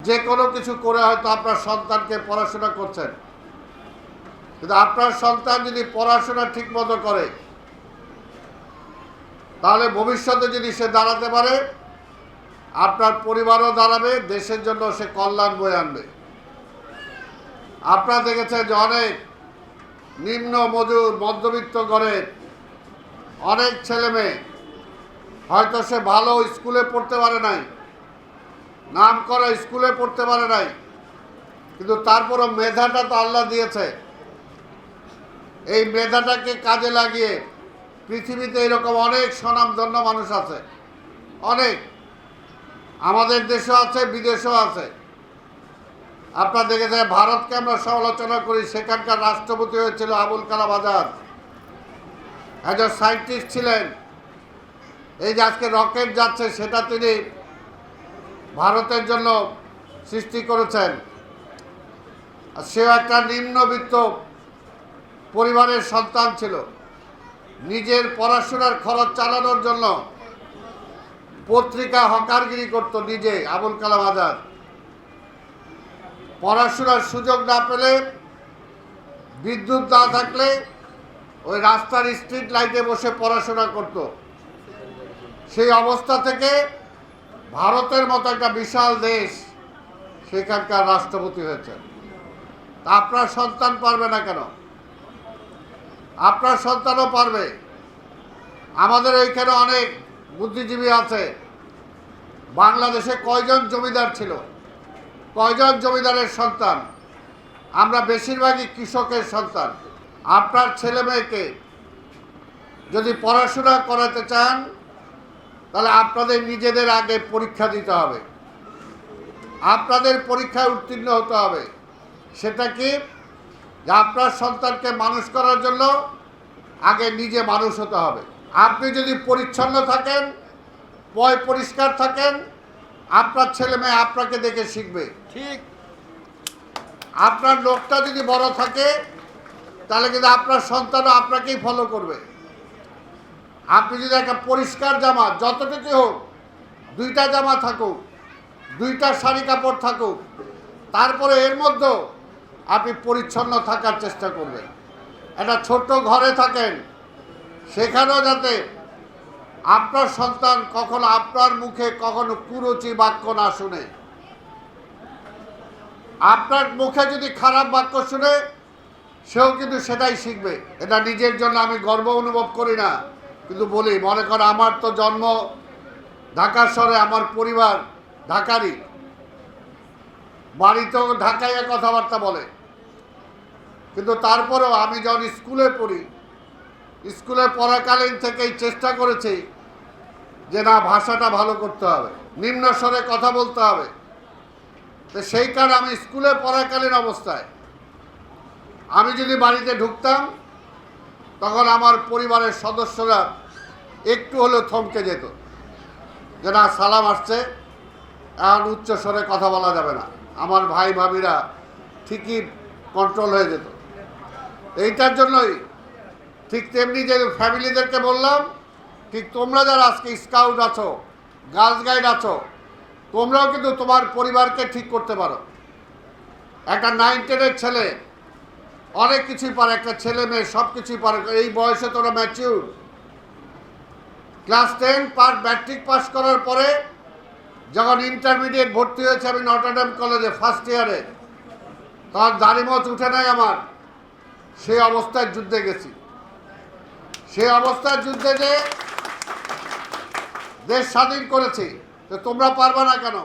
যে কোনো কিছু করে হয়তো আপনার সন্তানকে পড়াশোনা করছেন, কিন্তু আপনার সন্তান যদি পড়াশোনা ঠিক মতো করে তাহলে ভবিষ্যতে যদি সে দাঁড়াতে পারে, আপনার পরিবারও দাঁড়াবে, দেশের জন্য সে কল্যাণ বয়ে আনবে। আপনারা দেখেছেন যে অনেক নিম্ন মজুর মধ্যবিত্ত ঘরের অনেক ছেলে মেয়ে হয়তো সে ভালো স্কুলে পড়তে পারে নাই, নাম করা স্কুলে পড়তে পারে নাই, কিন্তু তারপরও মেধাটা তো আল্লাহ দিয়েছে। এই মেধাটাকে কাজে লাগিয়ে পৃথিবীতে এরকম অনেক স্বনামধন্য মানুষ আছে, অনেক, আমাদের দেশেও আছে, বিদেশেও আছে। আপনারা দেখেছেন ভারতকে আমরা সমালোচনা করি, সেখানকার রাষ্ট্রপতি হয়েছিল আবুল কালাম আজাদ, একজন সায়েন্টিস্ট ছিলেন। এই যে আজকে রকেট যাচ্ছে সেটা তিনি ভারতের জন্য সৃষ্টি করেছেন। সেও একটা নিম্নবিত্ত পরিবারের সন্তান ছিল, নিজের পড়াশোনার খরচ চালানোর জন্য পত্রিকা হকারগিরি করত নিজে আবুল কালাম আজাদ। পড়াশোনার সুযোগ না পেলে, বিদ্যুৎ না থাকলে ওই রাস্তার স্ট্রিট লাইটে বসে পড়াশোনা করত। সেই অবস্থা থেকে ভারতের মতো একটা বিশাল দেশ, সেখানকার রাষ্ট্রপতি হয়েছে। তা আপনার সন্তান পারবে না কেন? আপনার সন্তানও পারবে। আমাদের এইখানে অনেক বুদ্ধিজীবী আছে। বাংলাদেশে কয়জন জমিদার ছিল, কয়জন জমিদারের সন্তান? আমরা বেশিরভাগই কৃষকের সন্তান। আপনার ছেলে মেয়েকে যদি পড়াশোনা করাতে চান তাহলে আপনাদের নিজেদের আগে পরীক্ষা দিতে হবে, আপনাদের পরীক্ষায় উত্তীর্ণ হতে হবে। সেটা কি? যে আপনার সন্তানকে মানুষ করার জন্য আগে নিজে মানুষ হতে হবে। আপনি যদি পরিচ্ছন্ন থাকেন, পয় পরিষ্কার থাকেন, আপনার ছেলে মেয়ে আপনাকে দেখে শিখবে। ঠিক, আপনার লোকটা যদি বড় থাকে তাহলে কিন্তু আপনার সন্তানও আপনাকেই ফলো করবে। আপনি যদি একটা পরিষ্কার জামা, যতটুকু হোক, দুইটা জামা থাকুক, দুইটা শাড়ি কাপড় থাকুক, তারপরে এর মধ্যেও আপনি পরিচ্ছন্ন থাকার চেষ্টা করবেন। একটা ছোট্ট ঘরে থাকেন, সেখানেও যাতে আপনার সন্তান কখনো আপনার মুখে কখনো কুরুচি বাক্য না শুনে। আপনার মুখে যদি খারাপ বাক্য শুনে, সেও কিন্তু সেটাই শিখবে। এটা নিজের জন্য আমি গর্ব অনুভব করি না, কিন্তু বলি, মনে করো আমার তো জন্ম ঢাকা শহরে, আমার পরিবার ঢাকারই, বাড়িতেও ঢাকাইয়া কথাবার্তা বলে, কিন্তু তারপরেও আমি যখন স্কুলে পড়ি, স্কুলে পড়াকালীন থেকেই চেষ্টা করেছি যে না, ভাষাটা ভালো করতে হবে, নিম্ন স্বরে কথা বলতে হবে। তো সেই কারণে আমি স্কুলে পড়াকালীন অবস্থায় আমি যদি বাড়িতে ঢুকতাম, তখন আমার পরিবারের সদস্যরা একটু হলেও থমকে যেত যে না, সালাম আসছে, এখন উচ্চ স্বরে কথা বলা যাবে না। আমার ভাই ভাবিরা ঠিকই কন্ট্রোল হয়ে যেত। এইটার জন্যই ঠিক তেমনি যে ফ্যামিলিদেরকে বললাম, ঠিক তোমরা যারা আজকে স্কাউট আছো, গার্লস গাইড আছো, তোমরাও কিন্তু তোমার পরিবারকে ঠিক করতে পারো। একটা 9, 10-এর ছেলে অনেক কিছুই পারে, একটা ছেলে মেয়ে সব কিছুই পারে। এই বয়সে তোরা ম্যাচিউর। ক্লাস 10 ম্যাট্রিক পাস করার পরে যখন ইন্টারমিডিয়েট ভর্তি হয়েছে আমি নটরডেম কলেজে ফার্স্ট ইয়ারে, তখন দাড়িমচ উঠে নাই আমার। সেই অবস্থায় যুদ্ধে গেছি, সেই অবস্থায় যুদ্ধে যে দেশ স্বাধীন করেছি। তো তোমরা পারবা না কেন?